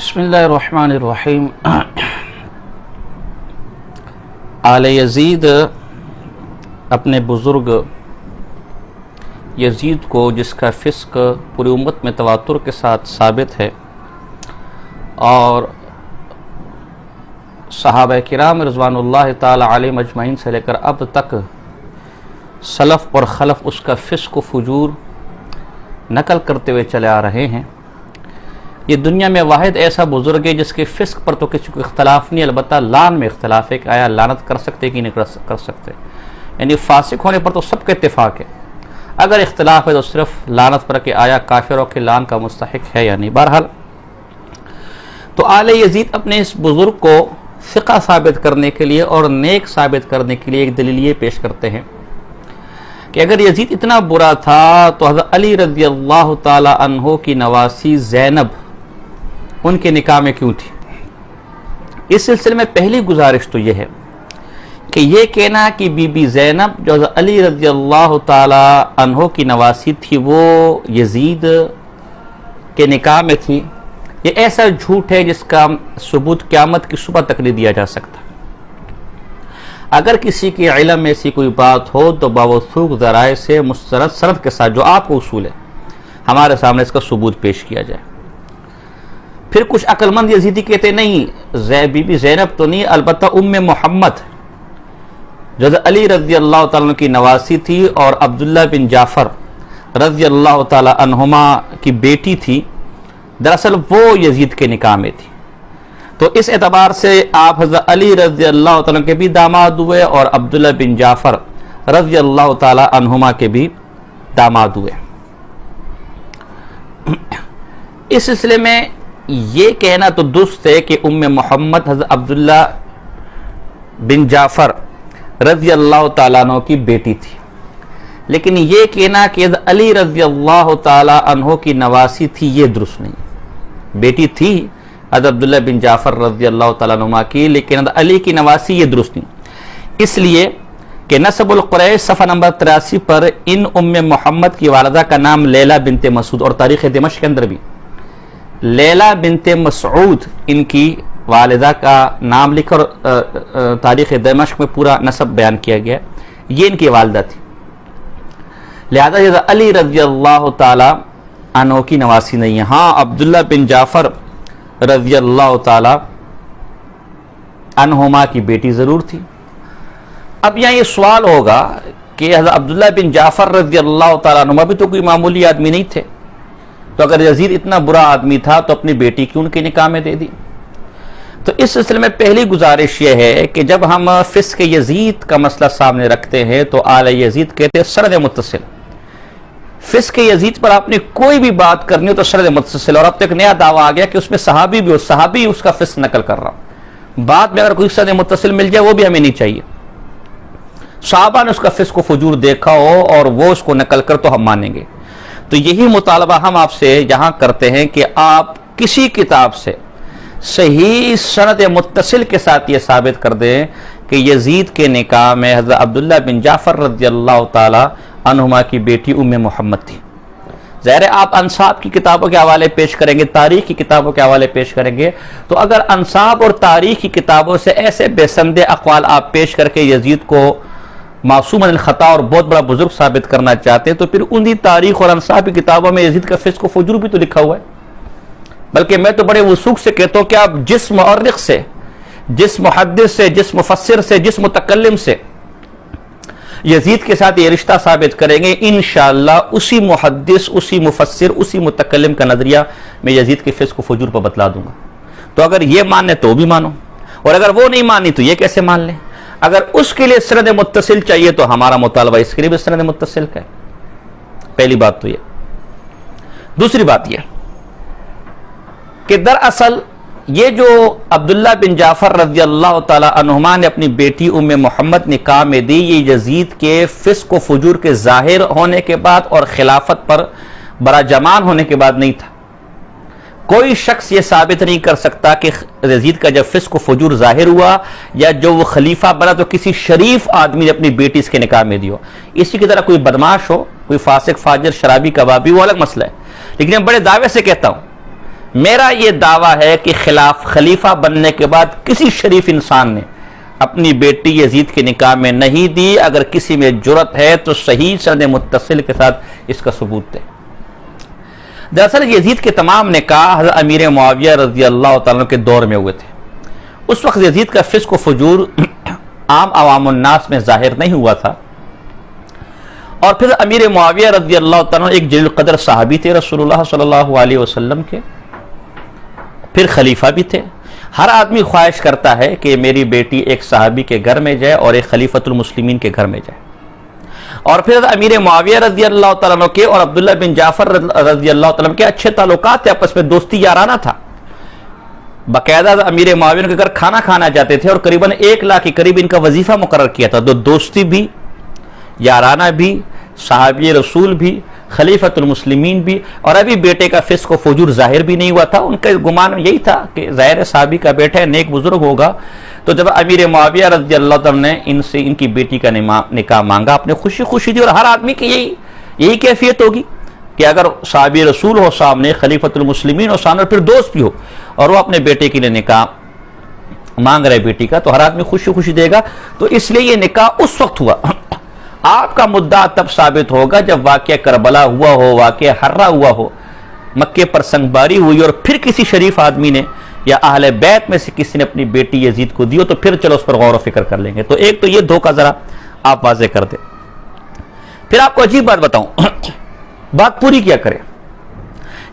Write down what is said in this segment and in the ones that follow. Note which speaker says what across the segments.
Speaker 1: بسم اللہ الرحمن الرحیم۔ آل یزید اپنے بزرگ یزید کو، جس کا فسق پوری امت میں تواتر کے ساتھ ثابت ہے، اور صحابہ کرام رضوان اللہ تعالی علیہم اجمعین سے لے کر اب تک سلف اور خلف اس کا فسق و فجور نقل کرتے ہوئے چلے آ رہے ہیں۔ یہ دنیا میں واحد ایسا بزرگ ہے جس کے فسق پر تو کسی کو اختلاف نہیں، البتہ لعن میں اختلاف ہے کہ آیا لعنت کر سکتے کہ نہیں کر سکتے، یعنی فاسق ہونے پر تو سب کا اتفاق ہے، اگر اختلاف ہے تو صرف لعنت پر کہ آیا کافروں کے لعن کا مستحق ہے یا نہیں۔ بہرحال تو آل یزید اپنے اس بزرگ کو ثقہ ثابت کرنے کے لیے اور نیک ثابت کرنے کے لیے ایک دلیل یہ پیش کرتے ہیں کہ اگر یزید اتنا برا تھا تو حضرت علی رضی اللہ تعالی عنہ کی نواسی زینب ان کے نکاح میں کیوں تھی؟ اس سلسلے میں پہلی گزارش تو یہ ہے کہ یہ کہنا کہ بی بی زینب جو حضرت علی رضی اللہ تعالی عنہ کی نواسی تھی وہ یزید کے نکاح میں تھی، یہ ایسا جھوٹ ہے جس کا ثبوت قیامت کی صبح تک نہیں دیا جا سکتا۔ اگر کسی کے علم میں ایسی کوئی بات ہو تو باوثوق ذرائع سے مستند سند کے ساتھ، جو آپ کو اصول ہے، ہمارے سامنے اس کا ثبوت پیش کیا جائے۔ پھر کچھ عقل مند یزیدی کہتے نہیں، بی بی زینب تو نہیں، البتہ ام محمد جو علی رضی اللہ تعالیٰ عنہ کی نواسی تھی اور عبداللہ بن جعفر رضی اللہ تعالی عنہما کی بیٹی تھی، دراصل وہ یزید کے نکاح میں تھی، تو اس اعتبار سے آپ حضرت علی رضی اللہ تعالیٰ کے بھی داماد ہوئے اور عبداللہ بن جعفر رضی اللہ تعالی عنہما کے بھی داماد ہوئے۔ اس سلسلے میں یہ کہنا تو درست ہے کہ ام محمد حضرت عبداللہ بن جعفر رضی اللہ تعالیٰ عنہ کی بیٹی تھی، لیکن یہ کہنا کہ حضرت علی رضی اللہ تعالیٰ عنہ کی نواسی تھی یہ درست نہیں۔ بیٹی تھی حضرت عبداللہ بن جعفر رضی اللہ تعالیٰ عنہ کی، لیکن حضرت علی کی نواسی یہ درست نہیں، اس لیے کہ نسب القریش صفحہ نمبر 83 پر ان ام محمد کی والدہ کا نام لیلہ بنت مسعود، اور تاریخ دمشق کے اندر بھی لیلہ بنت مسعود ان کی والدہ کا نام لکھ اور تاریخ دمشق میں پورا نسب بیان کیا گیا، یہ ان کی والدہ تھی، لہذا حضرت علی رضی اللہ تعالی عنہ کی نواسی نہیں ہے۔ ہاں عبداللہ بن جعفر رضی اللہ تعالی عنہما کی بیٹی ضرور تھی۔ اب یہاں یہ سوال ہوگا کہ حضرت عبداللہ بن جعفر رضی اللہ تعالی عنہما بھی تو کوئی معمولی آدمی نہیں تھے، تو اگر یزید اتنا برا آدمی تھا تو اپنی بیٹی کیوں ان کے نکاح میں دے دی؟ تو اس سلسلے میں پہلی گزارش یہ ہے کہ جب ہم فسق یزید کا مسئلہ سامنے رکھتے ہیں تو آل یزید کہتے ہیں سند متصل۔ فسق یزید پر آپ نے کوئی بھی بات کرنی ہو تو سند متصل، اور اب تک نیا دعویٰ آ گیا کہ اس میں صحابی بھی ہو، صحابی اس کا فسق نقل کر رہا ہوں، بعد میں اگر کوئی سند متصل مل جائے وہ بھی ہمیں نہیں چاہیے، صحابہ نے اس کا فسق و فجور دیکھا ہو اور وہ اس کو نقل کر تو ہم مانیں گے۔ تو یہی مطالبہ ہم آپ سے یہاں کرتے ہیں کہ آپ کسی کتاب سے صحیح سند متصل کے ساتھ یہ ثابت کر دیں کہ یزید کے نکاح میں حضرت عبداللہ بن جعفر رضی اللہ تعالی عنہما کی بیٹی ام محمد تھی۔ ظاہر ہے آپ انساب کی کتابوں کے حوالے پیش کریں گے، تاریخ کی کتابوں کے حوالے پیش کریں گے، تو اگر انساب اور تاریخ کی کتابوں سے ایسے بے سند اقوال آپ پیش کر کے یزید کو معصوم عن الخطا اور بہت بڑا بزرگ ثابت کرنا چاہتے ہیں تو پھر انہی تاریخ اور انساب کی کتابوں میں یزید کا فسق و فجور بھی تو لکھا ہوا ہے۔ بلکہ میں تو بڑے وثوق سے کہتا ہوں کہ آپ جس مورخ سے، جس محدث سے، جس مفسر سے، جس متکلم سے یزید کے ساتھ یہ رشتہ ثابت کریں گے، انشاءاللہ اسی محدث، اسی مفسر، اسی متکلم کا نظریہ میں یزید کے فسق و فجور پر بتلا دوں گا۔ تو اگر یہ ماننے تو بھی مانو، اور اگر وہ نہیں مانی تو یہ کیسے مان لیں؟ اگر اس کے لیے سند متصل چاہیے تو ہمارا مطالبہ اس کے لیے بھی سند متصل کا ہے۔ پہلی بات تو یہ۔ دوسری بات یہ کہ دراصل یہ جو عبداللہ بن جعفر رضی اللہ تعالی عنہما نے اپنی بیٹی ام محمد نکاح میں دی، یہ یزید کے فسق و فجور کے ظاہر ہونے کے بعد اور خلافت پر براجمان ہونے کے بعد نہیں تھا۔ کوئی شخص یہ ثابت نہیں کر سکتا کہ یزید کا جب فسق و فجور ظاہر ہوا یا جو وہ خلیفہ بنا تو کسی شریف آدمی نے اپنی بیٹی اس کے نکاح میں دی ہو۔ اسی کی طرح کوئی بدماش ہو، کوئی فاسق فاجر شرابی کبابی، وہ الگ مسئلہ ہے، لیکن میں بڑے دعوے سے کہتا ہوں میرا یہ دعویٰ ہے کہ خلیفہ بننے کے بعد کسی شریف انسان نے اپنی بیٹی یزید کے نکاح میں نہیں دی. اگر کسی میں جرأت ہے تو صحیح سند متصل کے ساتھ اس کا ثبوت دے. دراصل یزید کے تمام نکاح حضرت امیر معاویہ رضی اللہ تعالیٰ کے دور میں ہوئے تھے. اس وقت یزید کا فسق و فجور عام عوام الناس میں ظاہر نہیں ہوا تھا. اور پھر امیر معاویہ رضی اللہ تعالیٰ ایک جلیل القدر صحابی تھے رسول اللہ صلی اللہ علیہ وسلم کے, پھر خلیفہ بھی تھے. ہر آدمی خواہش کرتا ہے کہ میری بیٹی ایک صحابی کے گھر میں جائے اور ایک خلیفۃ المسلمین کے گھر میں جائے. اور پھر امیر معاویہ رضی اللہ تعالیٰ عنہ کے اور عبداللہ بن جعفر رضی اللہ تعالیٰ عنہ کے اچھے تعلقات تھے, آپس میں دوستی یارانہ تھا. باقاعدہ امیر معاویہ کے گھر کھانا کھانا جاتے تھے اور قریباً 1 لاکھ کے قریب ان کا وظیفہ مقرر کیا تھا. تو دوستی بھی, یارانہ بھی, صحابی رسول بھی, خلیفۃ المسلمین بھی. اور ابھی بیٹے کا فسق و فجور ظاہر بھی نہیں ہوا تھا. ان کا گمان یہی تھا کہ ظاہر صحابی کا بیٹا ہے, نیک بزرگ ہوگا. تو جب امیر معاویہ رضی اللہ عنہ نے ان کی بیٹی کا نکاح مانگا, اپنے خوشی دی. اور ہر آدمی کی یہی کیفیت ہوگی کہ اگر صحابی رسول ہو سامنے, خلیفۃ المسلمین ہو سامنے, اور پھر دوست بھی ہو, اور وہ اپنے بیٹے کے لیے نکاح مانگ رہے بیٹی کا, تو ہر آدمی خوشی دے گا. تو اس لیے یہ نکاح اس وقت ہوا. آپ کا مدعا تب ثابت ہوگا جب واقعہ کربلا ہوا ہو, واقعہ حرہ ہوا ہو, مکے پر سنگباری ہوئی اور پھر کسی شریف آدمی نے یا اہل بیت میں سے کسی نے اپنی بیٹی یزید کو دی ہو, تو پھر چلو اس پر غور و فکر کر لیں گے. تو ایک تو یہ دھوکہ ذرا آپ واضح کر دیں. پھر آپ کو عجیب بات بتاؤں, بات پوری کیا کرے.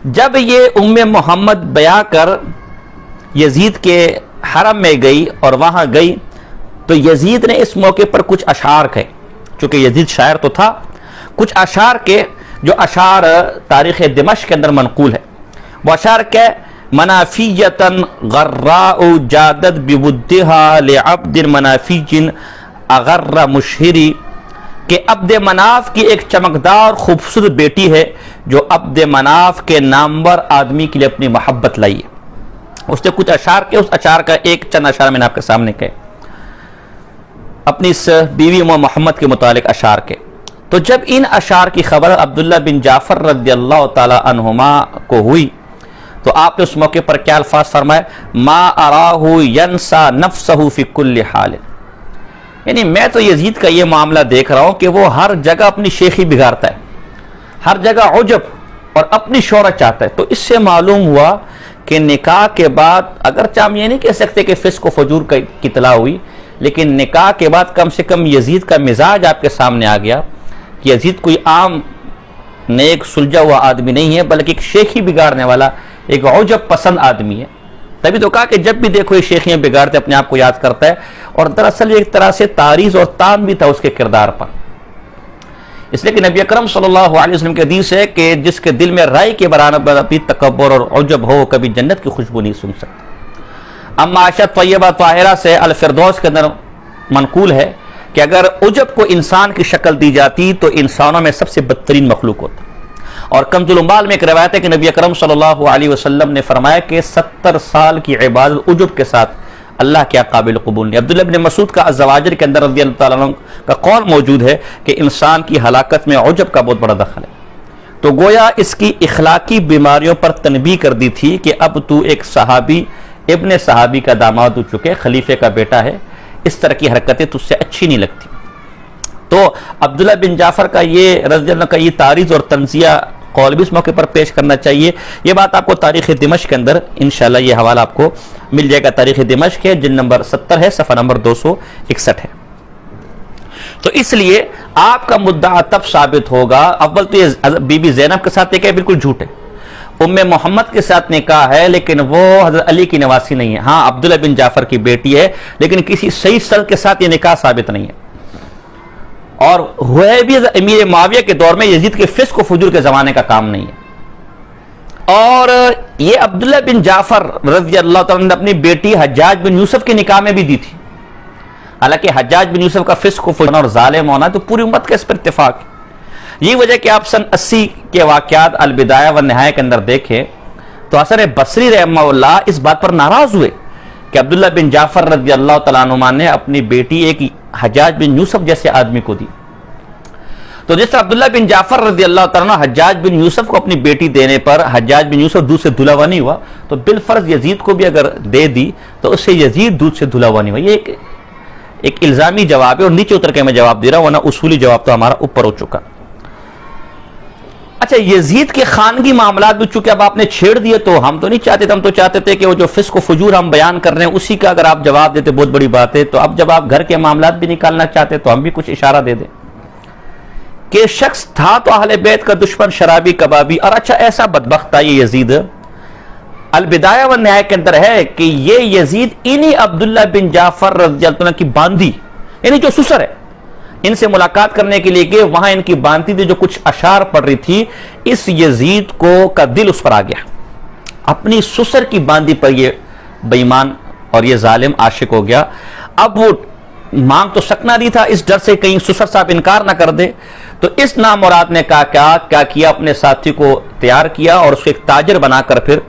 Speaker 1: جب یہ محمد بیاہ کر یزید کے حرم میں گئی اور وہاں گئی, تو یزید نے اس موقع پر کچھ اشعار کہے. چونکہ یزید شاعر تو تھا, کچھ اشعار کے جو اشعار تاریخ دمشق کے اندر منقول ہے. وہ اشعار کہ منافیتن غراء جادت بودھا لعبد منافی اغر مشہری, کہ عبد مناف کی ایک چمکدار خوبصورت بیٹی ہے جو عبد مناف کے نامور آدمی کے لیے اپنی محبت لائی ہے. اس نے کچھ اشعار کے, اس اشعار کا ایک چند اشعار میں نے آپ کے سامنے کہے, اپنی اس بیوی محمد کے متعلق اشعار کے. تو جب ان اشعار کی خبر عبداللہ بن جعفر رضی اللہ تعالی عنہما کو ہوئی, تو آپ نے اس موقع پر کیا الفاظ فرمائے, ما اراہ ینسا نفسہ فی کل حال. یعنی میں تو یزید کا یہ معاملہ دیکھ رہا ہوں کہ وہ ہر جگہ اپنی شیخی بگاڑتا ہے, ہر جگہ عجب اور اپنی شہرت چاہتا ہے. تو اس سے معلوم ہوا کہ نکاح کے بعد, اگرچہ ہم یہ نہیں کہہ سکتے کہ فسق و فجور کی اطلاع ہوئی, لیکن نکاح کے بعد کم سے کم یزید کا مزاج آپ کے سامنے آ گیا کہ یزید کوئی عام نیک سلجھا ہوا آدمی نہیں ہے, بلکہ ایک شیخی بگاڑنے والا, ایک عجب پسند آدمی ہے. تبھی تو کہا کہ جب بھی دیکھو یہ شیخیاں بگاڑتے اپنے آپ کو یاد کرتا ہے. اور دراصل ایک طرح سے تعریض اور تان بھی تھا اس کے کردار پر, اس لیے کہ نبی اکرم صلی اللہ علیہ وسلم کے حدیث ہے کہ جس کے دل میں رائے کے برابر بھی تکبر اور عجب ہو, کبھی جنت کی خوشبو نہیں سن سکتا. اما عائشہ طیبہ طاہرہ سے الفردوس کے اندر منقول ہے کہ اگر عجب کو انسان کی شکل دی جاتی تو انسانوں میں سب سے بدترین مخلوق ہوتا. اور کنز العمال میں ایک روایت ہے کہ نبی اکرم صلی اللہ علیہ وسلم نے فرمایا کہ 70 سال کی عبادت عجب کے ساتھ اللہ کیا قابل قبول نہیں. عبداللہ بن مسعود کا الزواجر کے اندر رضی اللہ تعالیٰ عنہ کا قول موجود ہے کہ انسان کی ہلاکت میں عجب کا بہت بڑا دخل ہے. تو گویا اس کی اخلاقی بیماریوں پر تنبیہ کر دی تھی کہ اب تو ایک صحابی, ابن صحابی کا داماد ہو چکے, خلیفے کا بیٹا ہے, اس طرح کی حرکتیں تجھ سے اچھی نہیں لگتی. تو عبداللہ بن جعفر کا یہ رضی اللہ کا یہ تعریض اور تنزیہ قول بھی اس موقع پر پیش کرنا چاہیے. یہ بات آپ کو تاریخ دمشق کے اندر انشاءاللہ یہ حوالہ آپ کو مل جائے گا. تاریخ دمشق ہے, جلد نمبر 70 ہے, صفحہ نمبر 261 ہے. تو اس لیے آپ کا مدعا تب ثابت ہوگا. اول تو یہ بی بی زینب کے ساتھ نکاح بالکل جھوٹ ہے, محمد کے ساتھ نکاح ہے, لیکن وہ حضرت علی کی نواسی نہیں ہے. ہاں عبداللہ بن جعفر کی بیٹی ہے, لیکن کسی صحیح سند کے ساتھ یہ نکاح ثابت نہیں ہے. اور ہوئے بھی امیر معاویہ کے دور میں, یزید کے فسق و فجور کے زمانے کا کام نہیں ہے. اور یہ عبداللہ بن جعفر رضی اللہ تعالیٰ نے اپنی بیٹی حجاج بن یوسف کے نکاح میں بھی دی تھی. حالانکہ حجاج بن یوسف کا فسق و فجور اور ظالم ہونا تو پوری امت کا اس پر اتفاق ہے. یہ وجہ کہ آپ سن 80 کے واقعات البدایہ و نہایہ کے اندر دیکھیں تو حسن بصری رحمہ اللہ اس بات پر ناراض ہوئے کہ عبداللہ بن جعفر رضی اللہ تعالیٰ عنہ نے اپنی بیٹی ایک حجاج بن یوسف جیسے آدمی کو دی. تو جس طرح عبداللہ بن جعفر رضی اللہ تعالیٰ عنہ حجاج بن یوسف کو اپنی بیٹی دینے پر حجاج بن یوسف دودھ سے دھلا ہوا نہیں ہوا، تو بالفرض یزید کو بھی اگر دے دی تو اس سے یزید دودھ سے دھلا ہوا نہیں ہوا. یہ ایک الزامی جواب ہے اور نیچے اتر کے میں جواب دے رہا ہوں، ورنہ اصولی جواب تو ہمارا اوپر ہو چکا. اچھا، یزید کے خانگی معاملات بھی چونکہ اب آپ نے چھیڑ دیے تو ہم تو نہیں چاہتے تھے، ہم تو چاہتے تھے کہ وہ جو فسق و فجور ہم بیان کر رہے ہیں اسی کا اگر آپ جواب دیتے بہت بڑی بات ہے. تو اب جب آپ گھر کے معاملات بھی نکالنا چاہتے تو ہم بھی کچھ اشارہ دے دیں کہ شخص تھا تو اہل بیت کا دشمن، شرابی کبابی، اور اچھا ایسا بدبخت تھا یہ یزید. البدایہ والنہایہ کے اندر ہے کہ یہ یزید انہی عبداللہ بن جعفر رضی اللہ عنہ کی باندی، یعنی جو سسر ہے، ان سے ملاقات کرنے کے لیے گئے، وہاں ان کی باندی تھی جو کچھ اشعار پڑھ رہی تھی. اس یزید کا دل اس پر آ گیا، اپنی سسر کی باندی پر یہ بے ایمان اور یہ ظالم عاشق ہو گیا. اب وہ مانگ تو سکنا نہیں تھا اس ڈر سے کہیں سسر صاحب انکار نہ کر دے، تو اس نامراد نے کیا کیا اپنے ساتھی کو تیار کیا اور اس کو ایک تاجر بنا کر پھر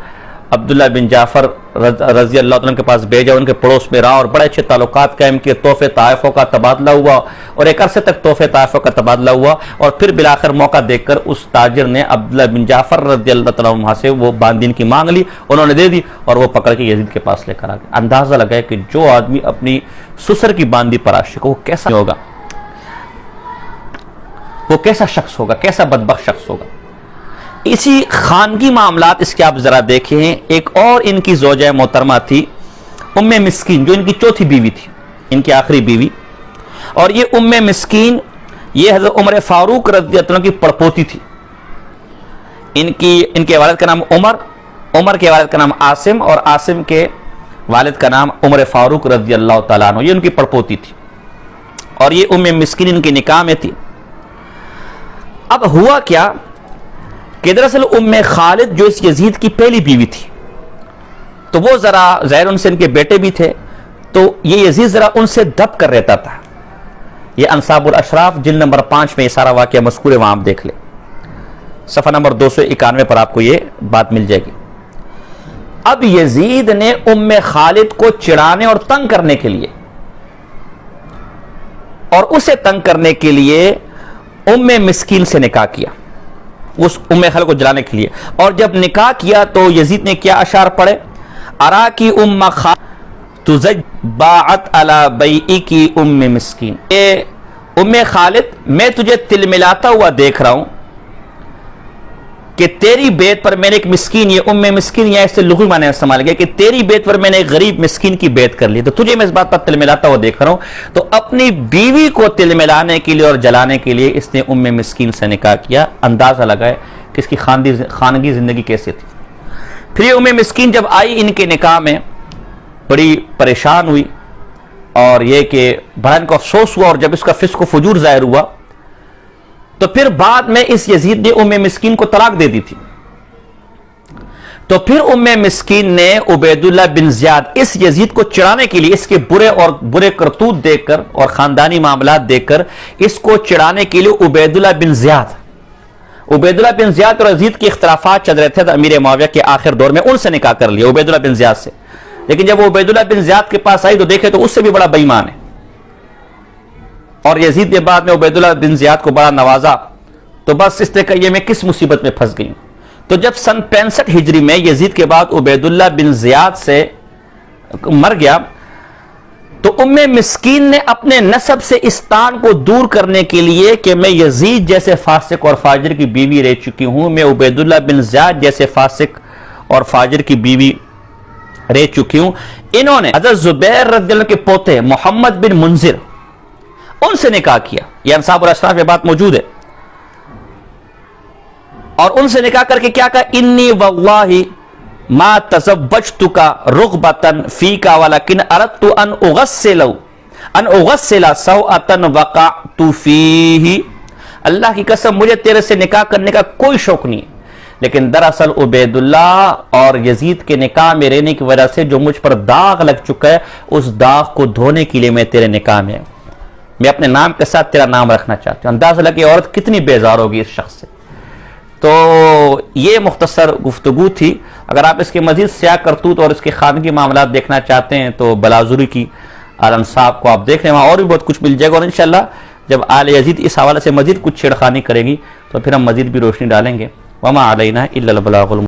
Speaker 1: عبداللہ بن جعفر رضی اللہ عنہ کے پاس بھیجا، ان کے پڑوس میں رہا اور بڑے اچھے تعلقات قائم کیے. تحفے تحائفوں کا تبادلہ ہوا اور ایک عرصے تک تحفے تحائفوں کا تبادلہ ہوا، اور پھر بالآخر موقع دیکھ کر اس تاجر نے عبداللہ بن جعفر رضی اللہ عنہ سے وہ باندین کی مانگ لی، انہوں نے دے دی اور وہ پکڑ کے یزید کے پاس لے کر آ گئے. اندازہ لگائے کہ جو آدمی اپنی سسر کی باندی پر عاشق ہو وہ کیسا ہوگا، وہ کیسا شخص ہوگا، کیسا بدبخت شخص ہوگا. اسی خانگی معاملات اس کے آپ ذرا دیکھیں. ایک اور ان کی زوجہ محترمہ تھی ام مسکین، جو ان کی چوتھی بیوی تھی، ان کی آخری بیوی. اور یہ ام مسکین یہ حضرت عمر فاروق رضی اللہ عنہ کی پڑپوتی تھی. ان کے والد کا نام عمر کے والد کا نام عاصم، اور عاصم کے والد کا نام عمر فاروق رضی اللہ تعالیٰ عنہ. یہ ان کی پڑپوتی تھی اور یہ ام مسکین ان کے نکاح میں تھی. اب ہوا کیا کہ دراصل ام خالد جو اس یزید کی پہلی بیوی تھی، تو وہ ذرا ظاہر ان سے ان کے بیٹے بھی تھے، تو یہ یزید ذرا ان سے دب کر رہتا تھا. یہ انصاب الاشراف جلد نمبر 5 میں یہ سارا واقعہ مذکور ہے، وہاں آپ دیکھ لیں، صفحہ نمبر 291 پر آپ کو یہ بات مل جائے گی. اب یزید نے ام خالد کو چڑھانے اور تنگ کرنے کے لیے اور اسے تنگ کرنے کے لیے ام مسکین سے نکاح کیا، اس ام خالد کو جلانے کے لیے. اور جب نکاح کیا تو یزید نے کیا اشعار پڑھے، ارا کی ام خالد تزج باعت علی بیئی کی ام مسکین. اے ام خالد، میں تجھے تل ملاتا ہوا دیکھ رہا ہوں کہ تیری بیت پر میں نے ایک مسکین، یہ ام مسکین یا اس سے لغوی معنی استعمال کیا کہ تیری بیت پر میں نے ایک غریب مسکین کی بیت کر لی، تو تجھے میں اس بات پر تل ملاتا ہوا دیکھ رہا ہوں. تو اپنی بیوی کو تل ملانے کے لیے اور جلانے کے لیے اس نے ام مسکین سے نکاح کیا. اندازہ لگائے کہ اس کی خانگی زندگی کیسے تھی. پھر یہ ام مسکین جب آئی ان کے نکاح میں بڑی پریشان ہوئی، اور یہ کہ بڑا ان کو افسوس ہوا، اور جب اس کا فسق و فجور ظاہر ہوا تو پھر بعد میں اس یزید نے ام مسکین کو طلاق دے دی تھی. تو پھر ام مسکین نے عبیداللہ بن زیاد اس یزید کو چڑھانے کے لیے، اس کے برے کرتوت دیکھ کر اور خاندانی معاملات دیکھ کر اس کو چڑھانے کے لیے عبیداللہ بن زیاد اور یزید کے اختلافات چل رہے تھے امیر معاویہ کے آخر دور میں، ان سے نکاح کر لیا عبیداللہ بن زیاد سے. لیکن جب وہ عبیداللہ بن زیاد کے پاس آئی تو دیکھے تو اس سے بھی بڑا بے ایمان ہے، اور یزید نے بعد میں عبیداللہ بن زیاد کو بڑا نوازا. تو بس اس نے کہا یہ میں کس مصیبت میں پھنس گئی ہوں. تو جب سن 65 ہجری میں یزید کے بعد عبیداللہ بن زیاد سے مر گیا تو ام مسکین نے اپنے نسب سے اس تان کو دور کرنے کے لیے کہ میں یزید جیسے فاسق اور فاجر کی بیوی رہ چکی ہوں، میں عبیداللہ بن زیاد جیسے فاسق اور فاجر کی بیوی رہ چکی ہوں، انہوں نے حضرت زبیر رضی اللہ عنہ کے پوتے محمد بن منذر ان سے نکاح کیا. یہ انصاب الاشراف میں بات موجود ہے. اور ان سے نکاح کر کے کیا کہا، انی واللہ ما تزوجتک رغبتا فیک ولکن اردت ان اغسل سوءتا وقعت فیہ. اللہ کی قسم مجھے تیرے سے نکاح کرنے کا کوئی شوق نہیں، لیکن دراصل عبیداللہ اور یزید کے نکاح میں رہنے کی وجہ سے جو مجھ پر داغ لگ چکا ہے اس داغ کو دھونے کے لیے میں تیرے نکاح میں میں اپنے نام کے ساتھ تیرا نام رکھنا چاہتی ہوں. اندازہ لگے عورت کتنی بیزار ہوگی اس شخص سے. تو یہ مختصر گفتگو تھی. اگر آپ اس کے مزید سیاہ کرتوت اور اس کے خانگی معاملات دیکھنا چاہتے ہیں تو بلازوری کی الانصاب کو آپ دیکھ لیں، وہاں اور بھی بہت کچھ مل جائے گا. اور انشاءاللہ جب آل یزید اس حوالے سے مزید کچھ چھیڑخانی کرے گی تو پھر ہم مزید بھی روشنی ڈالیں گے. وما علینا الا البلاغ